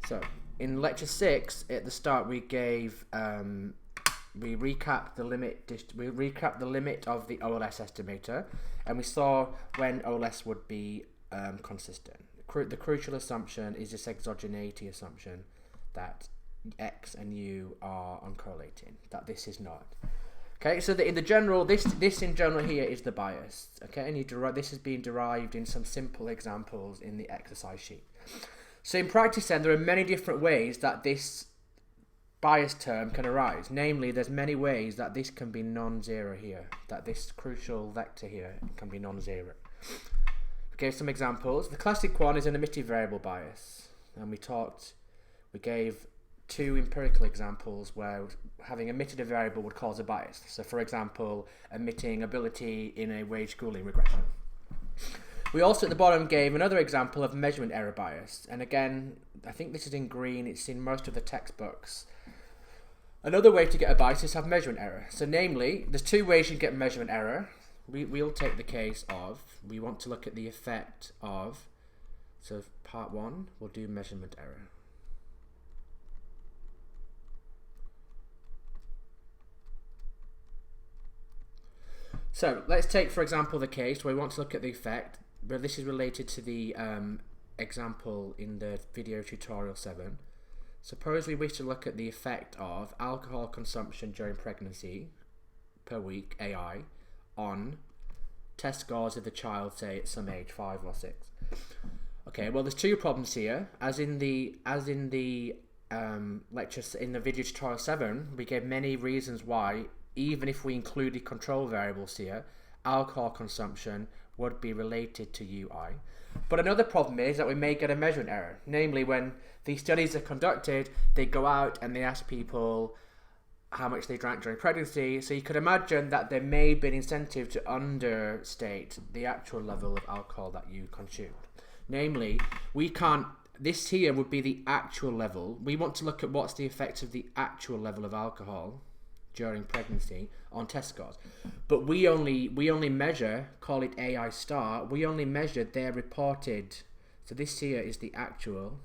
So in lecture 6, at the start, we gave we recapped the limit. We recapped the limit of the OLS estimator, and we saw when OLS would be consistent. The crucial assumption is this exogeneity assumption that X and U are uncorrelating. That this is not. Okay, so in the general, this in general here is the bias. Okay, and this is being derived in some simple examples in the exercise sheet. So in practice then, there are many different ways that this bias term can arise. Namely, there's many ways that this can be non-zero here, that this crucial vector here can be non-zero. We gave some examples. The classic one is an emitted variable bias, and we gave 2 empirical examples where having emitted a variable would cause a bias. So for example, emitting ability in a wage schooling regression. We also at the bottom gave another example of measurement error bias, and again, I think this is in green, it's in most of the textbooks. Another way to get a bias is to have measurement error. So namely, there's 2 ways you can get measurement error. We'll take the case of, we want to look at the effect of, so part 1, we'll do measurement error. So let's take, for example, the case where we want to look at the effect, but this is related to the example in the video tutorial 7. Suppose we wish to look at the effect of alcohol consumption during pregnancy per week, AI, on test scores of the child, say at some age, 5 or 6. Okay, well there's 2 problems here. As in the lecture in the video tutorial 7, we gave many reasons why, even if we included control variables here, alcohol consumption would be related to UI. But another problem is that we may get a measurement error. Namely, when these studies are conducted, they go out and they ask people how much they drank during pregnancy. So you could imagine that there may be an incentive to understate the actual level of alcohol that you consumed. Namely, this here would be the actual level. We want to look at what's the effect of the actual level of alcohol during pregnancy on test scores, but we only measure, call it AI star, we only measure their reported, so this here is the actual,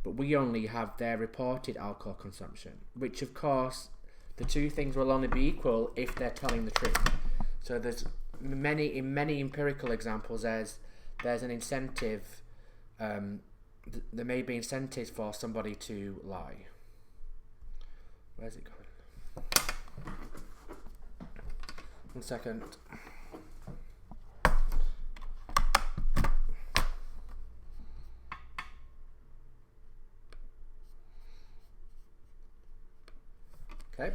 but we only have their reported alcohol consumption, which of course the 2 things will only be equal if they're telling the truth. So there's many empirical examples, there's an incentive, there may be incentives for somebody to lie. Where's it going? 1 second. Okay.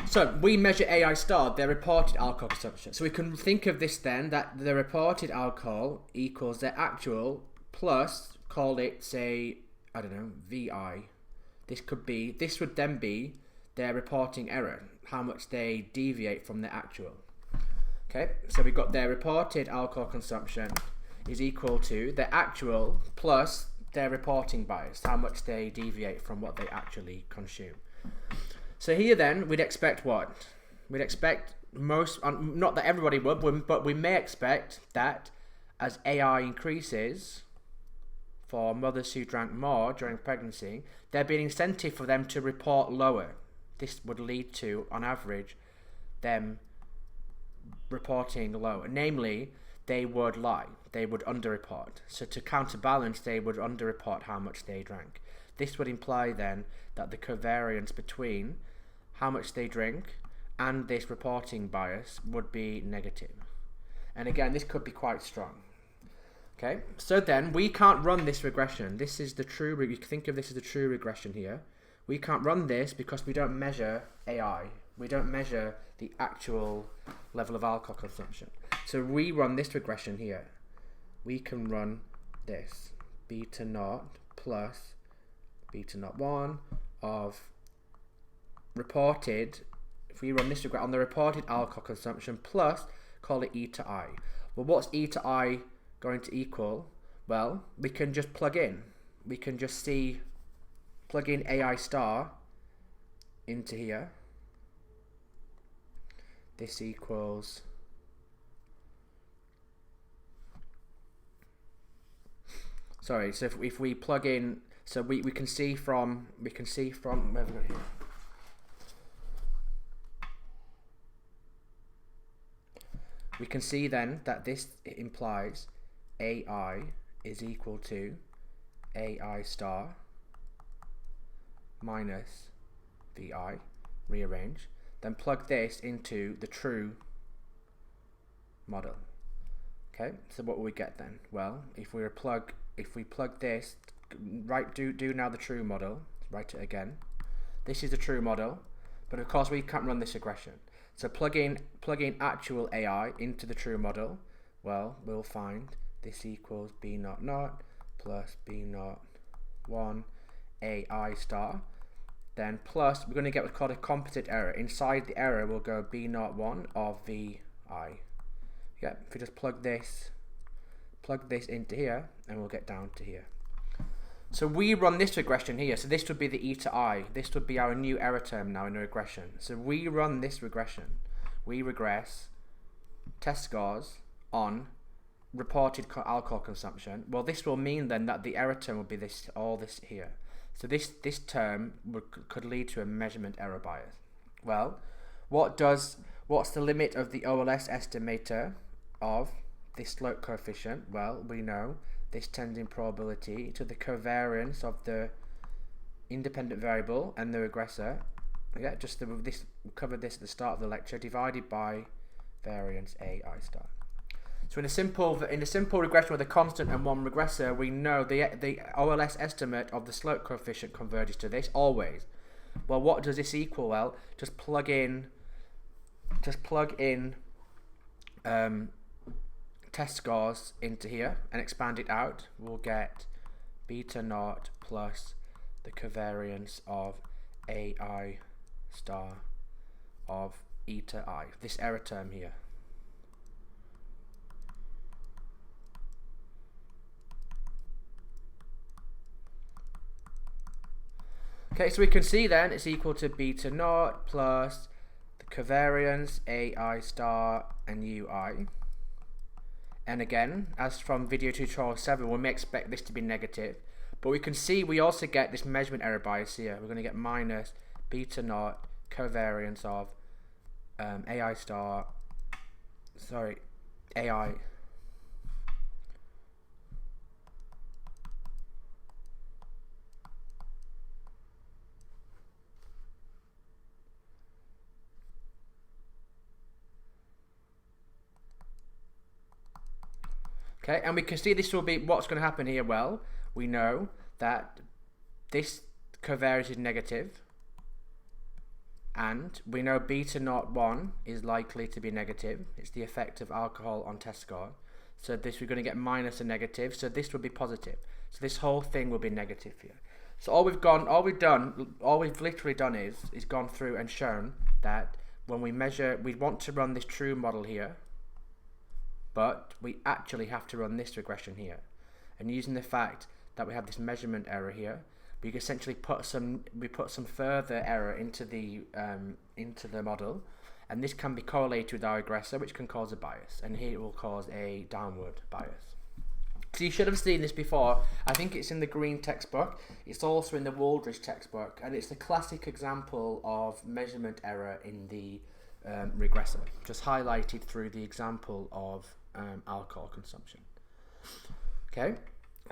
So we measure AI star, their reported alcohol consumption. So we can think of this then, that the reported alcohol equals their actual plus, call it, say, I don't know, VI. This would then be their reporting error, how much they deviate from the actual. Okay, so we've got their reported alcohol consumption is equal to their actual plus their reporting bias, how much they deviate from what they actually consume. So here then, we'd expect what? We'd expect not that everybody would, but we may expect that as AI increases, for mothers who drank more during pregnancy, there'd be an incentive for them to report lower. This would lead to, on average, them reporting lower. Namely, they would lie. They would underreport. So to counterbalance, they would underreport how much they drank. This would imply then that the covariance between how much they drink and this reporting bias would be negative. And again, this could be quite strong. Okay, so then we can't run this regression. This is the true, you think of this as the true regression here. We can't run this because we don't measure AI. We don't measure the actual level of alcohol consumption. So we run this regression here. We can run this, beta naught plus beta naught 1 of reported, if we run this regression on the reported alcohol consumption plus, call it e to I. Well, what's e to I going to equal? Well, we can just plug in. We can just plug in AI star into here. This equals sorry, so if we plug in, so we can see from, where have we got here? We can see then that this implies AI is equal to AI star minus VI, rearrange, then plug this into the true model. Okay, so what will we get then? Well, if we plug this, do now the true model, write it again. This is the true model, but of course we can't run this regression. So plug in actual AI into the true model. Well, we'll find this equals B0 plus B0 1 AI star. Then plus, we're going to get what's called a composite error. Inside the error will go B0 1 of VI. Yeah, if we just plug this into here, and we'll get down to here. So we run this regression here. So this would be the eta I. This would be our new error term now in a regression. So we run this regression. We regress test scores on reported alcohol consumption. Well, this will mean then that the error term will be this, all this here. So this term could lead to a measurement error bias. Well, what's the limit of the OLS estimator of this slope coefficient? Well, we know this tending probability to the covariance of the independent variable and the regressor. Yeah, we covered this at the start of the lecture, divided by variance AI star. So in a simple regression with a constant and one regressor, we know the OLS estimate of the slope coefficient converges to this always. Well, what does this equal? Well, just plug in test scores into here and expand it out. We'll get B0 plus the covariance of AI star of eta I, this error term here. Okay, so we can see then it's equal to B0 plus the covariance AI star and UI. And again, as from video tutorial 7, we may expect this to be negative, but we can see we also get this measurement error bias here. We're going to get minus B0 covariance of AI star, sorry, AI. Okay, and we can see this will be what's going to happen here. Well, we know that this covariance is negative, and we know B0 1 is likely to be negative. It's the effect of alcohol on test score. So this, we're going to get minus a negative, so this will be positive. So this whole thing will be negative here. So all we've literally done is gone through and shown that when we measure, we want to run this true model here, but we actually have to run this regression here. And using the fact that we have this measurement error here, we essentially put some further error into the model, and this can be correlated with our regressor, which can cause a bias, and here it will cause a downward bias. So you should have seen this before. I think it's in the green textbook. It's also in the Waldrich textbook, and it's the classic example of measurement error in the regressor, just highlighted through the example of alcohol consumption. Okay,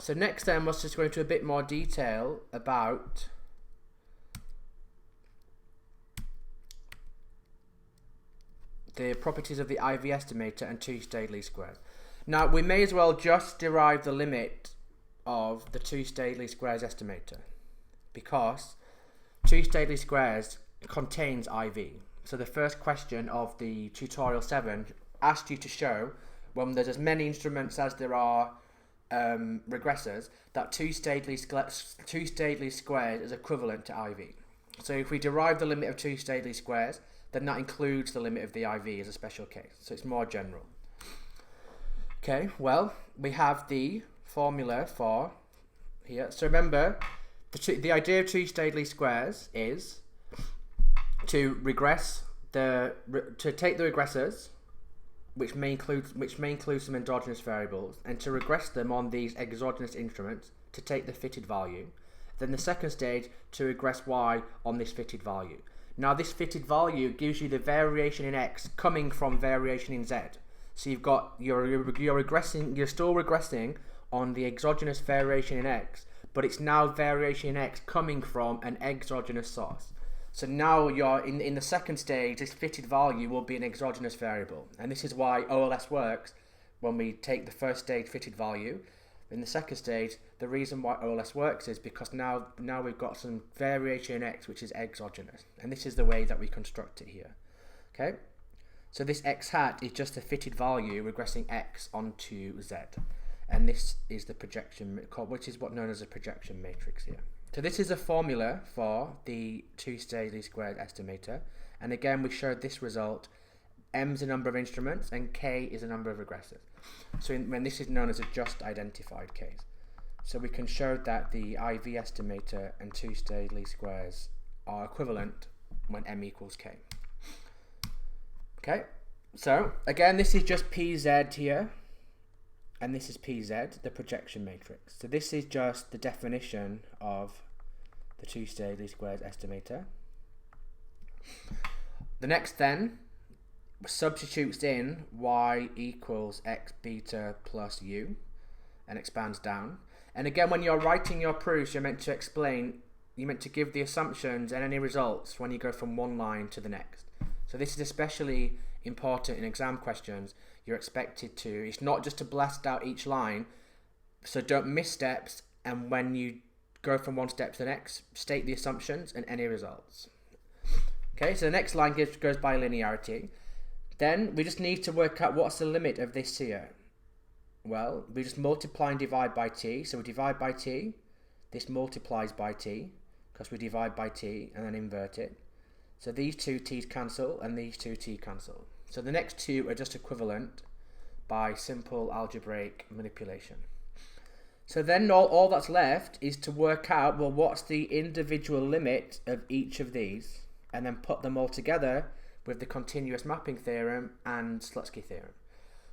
so next then was just go into a bit more detail about the properties of the IV estimator and two-stage least squares. Now we may as well just derive the limit of the two-stage least squares estimator, because two-stage least squares contains IV. So the first question of the tutorial 7 asked you to show, when there's as many instruments as there are regressors, that two-stage least squares is equivalent to IV. So if we derive the limit of two-stage least squares, then that includes the limit of the IV as a special case. So it's more general. Okay, well, we have the formula for here. So remember, the idea of two-stage least squares is to take the regressors which may include some endogenous variables, and to regress them on these exogenous instruments to take the fitted value. Then the second stage to regress y on this fitted value. Now this fitted value gives you the variation in x coming from variation in z. So you've got you're still regressing on the exogenous variation in x, but it's now variation in x coming from an exogenous source. So now you're in the second stage, this fitted value will be an exogenous variable, and this is why OLS works when we take the first stage fitted value. In the second stage, the reason why OLS works is because now we've got some variation in x which is exogenous, and this is the way that we construct it here. Okay, so this x hat is just a fitted value regressing x onto z, and this is the projection, which is what known as a projection matrix here. So this is a formula for the two-stage least squares estimator, and again we showed this result. M is a number of instruments and K is a number of regressors. So when this is known as a just identified case. So we can show that the IV estimator and two-stage least squares are equivalent when M equals K. Okay, so again this is just PZ here, and this is PZ, the projection matrix. So this is just the definition of the two-stage least squares estimator. The next then substitutes in y equals x beta plus u and expands down. And again, when you're writing your proofs, you're meant to give the assumptions and any results when you go from one line to the next. So this is especially important in exam questions. You're expected to, it's not just to blast out each line, so don't miss steps, and when you go from one step to the next, state the assumptions and any results. Okay, so the next line goes by linearity. Then we just need to work out what's the limit of this here. Well, we just multiply and divide by t. So we divide by t, this multiplies by t, because we divide by t and then invert it. So these two t's cancel and these two t cancel. So the next two are just equivalent by simple algebraic manipulation. So then all that's left is to work out, well, what's the individual limit of each of these, and then put them all together with the continuous mapping theorem and Slutsky theorem.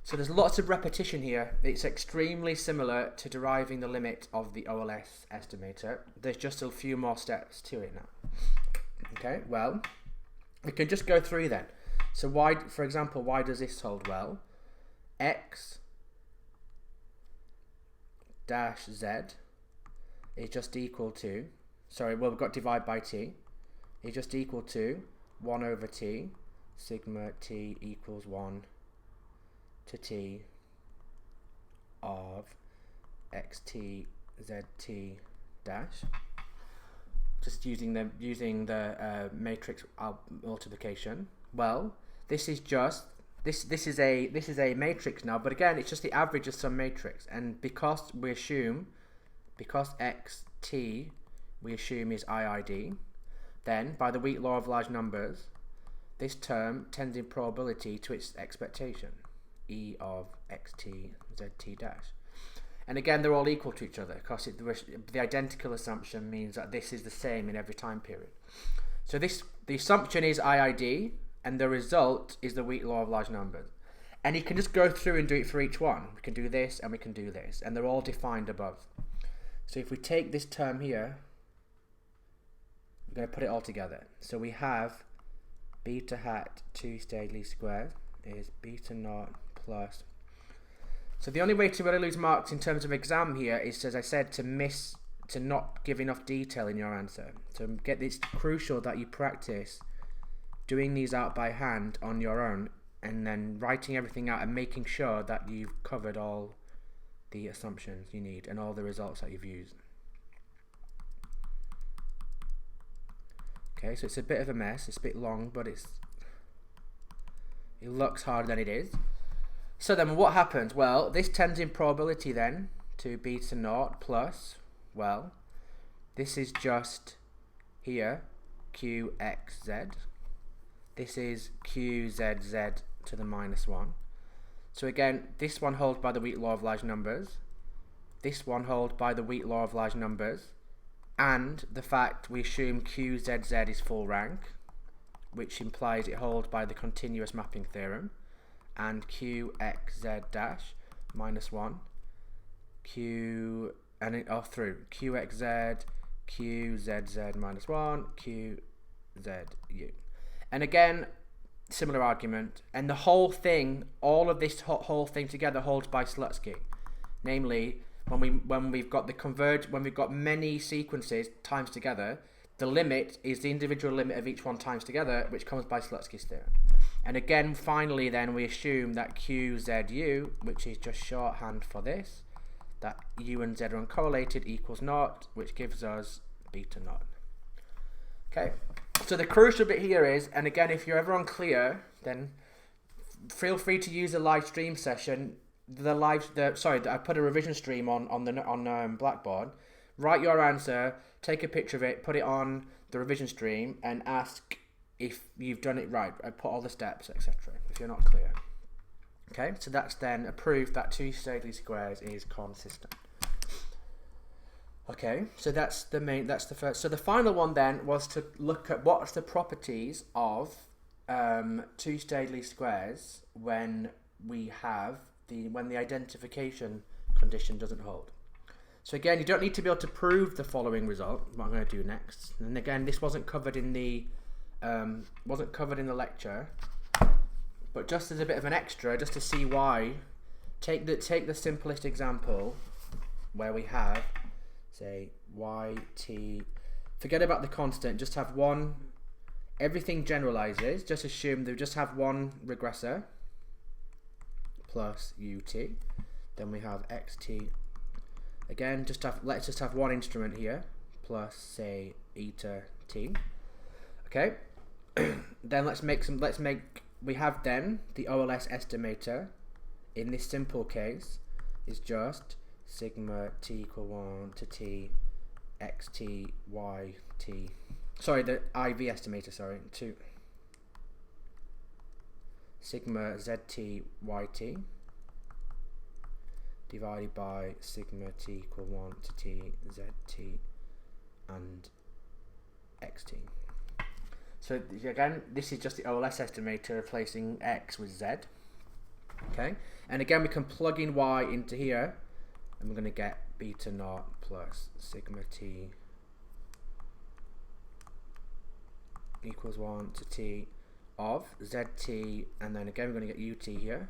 So there's lots of repetition here. It's extremely similar to deriving the limit of the OLS estimator. There's just a few more steps to it now. Okay, well, we can just go through then. So why, for example, why does this hold? Well, x dash z is just equal to, sorry, well, we've got divide by t, is just equal to 1 over t, sigma t equals 1 to t of xt zt dash. Just using the matrix multiplication. Well, this is just this is a matrix now, but again it's just the average of some matrix, and because xt we assume is IID, then by the weak law of large numbers, this term tends in probability to its expectation, E of xt zt dash. And again, they're all equal to each other because the identical assumption means that this is the same in every time period. So the assumption is IID, and the result is the weak law of large numbers. And you can just go through and do it for each one. We can do this and we can do this, and they're all defined above. So if we take this term here, we're going to put it all together. So we have beta hat 2-stage least squared is beta naught plus. So the only way to really lose marks in terms of exam here is, as I said, to not give enough detail in your answer. So it's crucial that you practice doing these out by hand on your own, and then writing everything out and making sure that you've covered all the assumptions you need and all the results that you've used. Okay, so it's a bit of a mess, it's a bit long, but it looks harder than it is. So then what happens? Well, this tends in probability then to beta naught plus, well, this is just here qxz. This is qzz to the minus 1. So again, this one holds by the weak law of large numbers. This one holds by the weak law of large numbers. And the fact we assume qzz is full rank, which implies it holds by the continuous mapping theorem. and qxz dash minus 1 q and it off through qxz qzz minus 1 qzu. And again, similar argument, and the whole thing, all of this whole thing together holds by Slutsky. Namely, when we've got when we've got many sequences times together, the limit is the individual limit of each one times together, which comes by Slutsky's theorem. And again, finally, then we assume that QZU, which is just shorthand for this, that U and Z are uncorrelated, equals naught, which gives us beta naught. Okay, so the crucial bit here is, and again, if you're ever unclear, then feel free to use a live stream session. I put a revision stream on Blackboard. Write your answer, take a picture of it, put it on the revision stream, and ask if you've done it right. I put all the steps, etc. If you're not clear. Okay, so that's then a proof that two-stage least squares is consistent. Okay, so that's the first. So the final one then was to look at what's the properties of two-stage least squares when the identification condition doesn't hold. So again, you don't need to be able to prove the following result, what I'm going to do next. And again, this wasn't covered in the lecture, but just as a bit of an extra, just to see why, take the simplest example where we have, say, yt, forget about the constant, just have one, everything generalizes, just assume they just have one regressor, plus ut, then we have xt, again, let's just have one instrument here, plus say eta t. Okay, then we have then the OLS estimator in this simple case is just sigma t equal 1 to t xt yt, sorry, the IV estimator, sorry, to sigma zt yt divided by sigma t equal 1 to t zt and xt. So again, this is just the OLS estimator replacing x with z. Okay, and again we can plug in y into here, and we're going to get beta naught plus sigma t equals 1 to t of zt, and then again we're going to get ut here.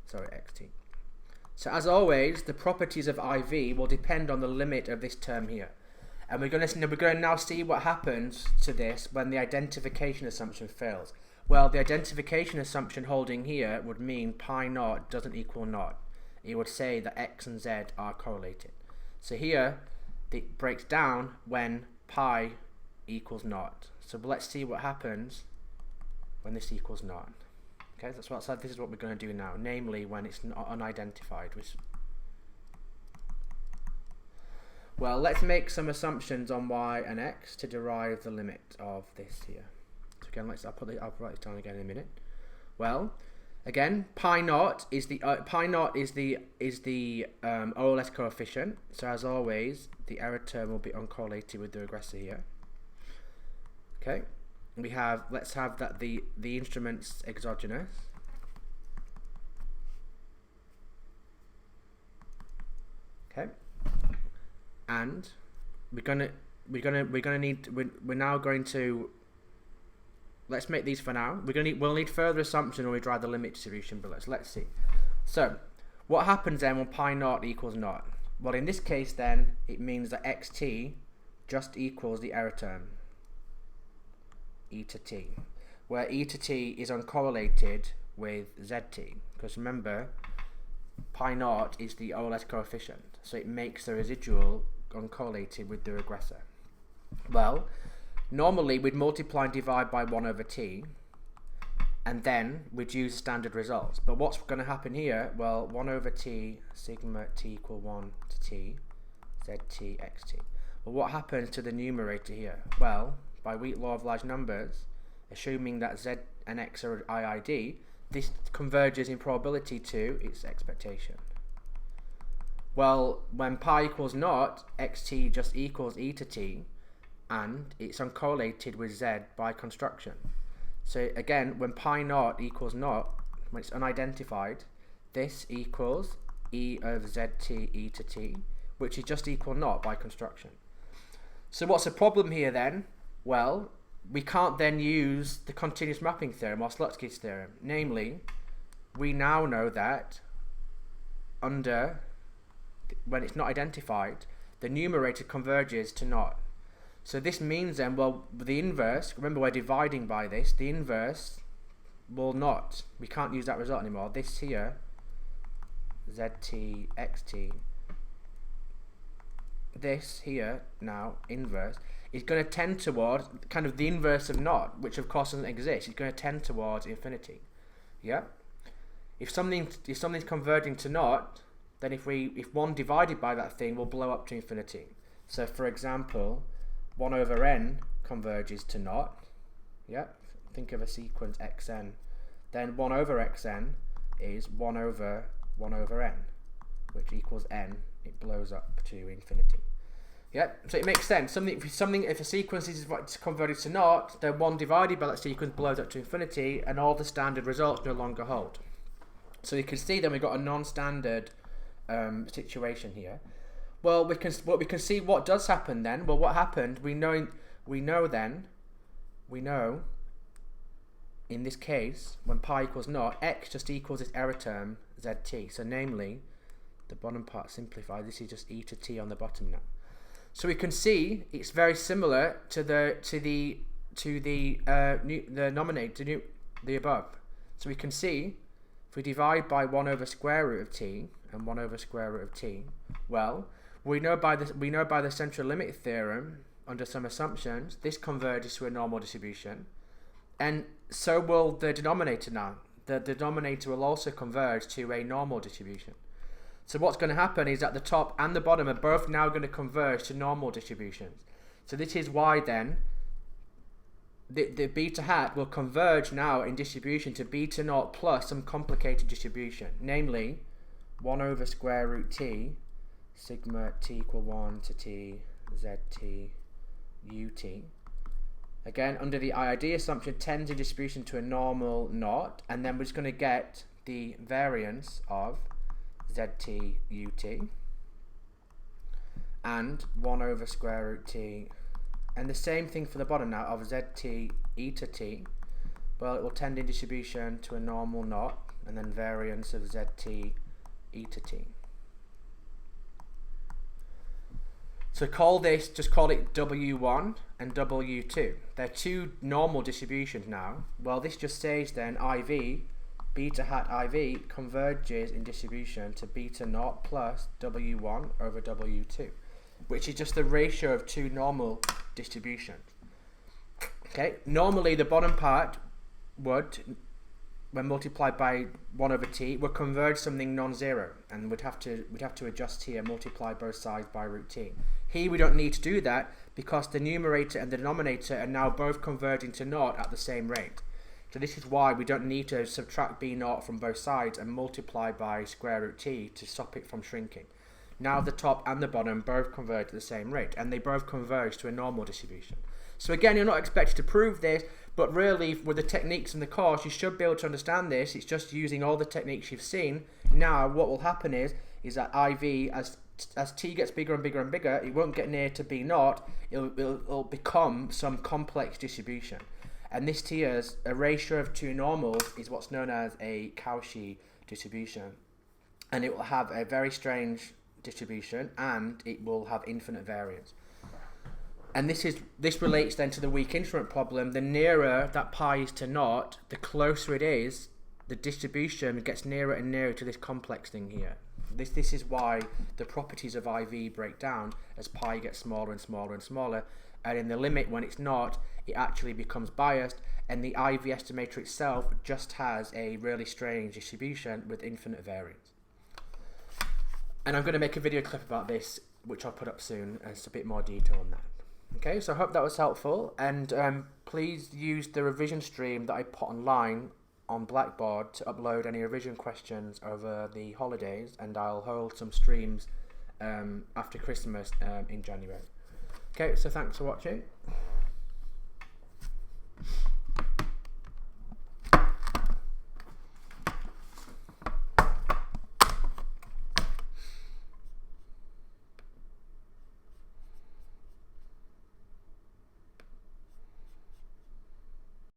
Sorry, xt. So as always, the properties of IV will depend on the limit of this term here. And we're going to now see what happens to this when the identification assumption fails. Well, the identification assumption holding here would mean pi naught doesn't equal naught. It would say that x and z are correlated. So here, it breaks down when pi equals naught. So let's see what happens when this equals naught. Okay, this is what we're going to do now, namely when it's unidentified. Well, let's make some assumptions on y and x to derive the limit of this here. So again, I'll write it down again in a minute. Well, again, pi naught is the OLS coefficient. So as always, the error term will be uncorrelated with the regressor here. Okay. Let's have that the instrument's exogenous. Okay, and we're now going to let's make these for now. We'll need further assumption when we drive the limit distribution, but let's see. So what happens then when pi naught equals naught? Well, in this case, then it means that xt just equals the error term e to t, where e to t is uncorrelated with zt, because remember, pi naught is the OLS coefficient, so it makes the residual uncorrelated with the regressor. Well, normally we'd multiply and divide by 1 over t, and then we'd use standard results. But what's going to happen here? Well, 1 over t sigma t equal 1 to t zt xt. Well, what happens to the numerator here? Well, by Weak law of large numbers, assuming that z and x are IID, this converges in probability to its expectation. Well, when pi equals naught, xt just equals e to t, and it's uncorrelated with z by construction. So again, when pi naught equals naught, when it's unidentified, this equals e over zt e to t, which is just equal naught by construction. So what's the problem here then? Well, we can't then use the continuous mapping theorem or Slutsky's theorem. Namely, we now know that when it's not identified, the numerator converges to naught. So this means then, well, the inverse, remember we're dividing by this, the inverse will not, we can't use that result anymore. This here, zt, xt, this here now, inverse, is going to tend towards kind of the inverse of naught, which of course doesn't exist. It's going to tend towards infinity. Yeah? If something's converging to naught, then if one divided by that thing will blow up to infinity. So for example, 1 over n converges to naught. Yeah? Think of a sequence xn. Then 1 over xn is 1 over n, which equals n. It blows up to infinity. Yeah, so it makes sense. If a sequence is converted to naught, then 1 divided by that sequence blows up to infinity, and all the standard results no longer hold. So you can see then we've got a non-standard situation here. Well, we can see what does happen then. Well, what happened? We know in this case when pi equals naught, x just equals its error term zt. So namely, the bottom part simplified. This is just e to t on the bottom now. So we can see it's very similar to the nominator, the above. So we can see if we divide by 1 over square root of t and 1 over square root of t, well, we know by the central limit theorem under some assumptions this converges to a normal distribution, and so will the denominator now. The denominator will also converge to a normal distribution. So what's going to happen is that the top and the bottom are both now going to converge to normal distributions. So this is why then the beta hat will converge now in distribution to beta naught plus some complicated distribution, namely 1 over square root t sigma t equal 1 to t zt ut. Again, under the IID assumption, tends in distribution to a normal naught, and then we're just going to get the variance of zt ut and 1 over square root t, and the same thing for the bottom now of zt e to t. Well, it will tend in distribution to a normal naught, and then variance of zt e to t. So just call it W1 and W2. They're two normal distributions now. Well, this just says then IV, beta hat IV converges in distribution to beta naught plus W1 over W2, which is just the ratio of two normal distributions. Okay, normally the bottom part would, when multiplied by 1 over t, would converge something non-zero, and we'd have to adjust here, multiply both sides by root t. Here we don't need to do that because the numerator and the denominator are now both converging to naught at the same rate. So this is why we don't need to subtract b naught from both sides and multiply by square root t to stop it from shrinking. Now the top and the bottom both converge at the same rate, and they both converge to a normal distribution. So again, you're not expected to prove this, but really with the techniques in the course you should be able to understand this. It's just using all the techniques you've seen. Now what will happen is that IV, as t gets bigger and bigger and bigger, it won't get near to b naught, it'll become some complex distribution. And this here, a ratio of two normals, is what's known as a Cauchy distribution. And it will have a very strange distribution, and it will have infinite variance. And this relates then to the weak instrument problem. The nearer that pi is to naught, the closer it is, the distribution gets nearer and nearer to this complex thing here. This is why the properties of IV break down as pi gets smaller and smaller and smaller, and in the limit when it's not, it actually becomes biased, and the IV estimator itself just has a really strange distribution with infinite variance. And I'm going to make a video clip about this, which I'll put up soon, and it's a bit more detail on that. Okay, so I hope that was helpful, and please use the revision stream that I put online on Blackboard to upload any revision questions over the holidays, and I'll hold some streams after Christmas in January. Okay, so thanks for watching.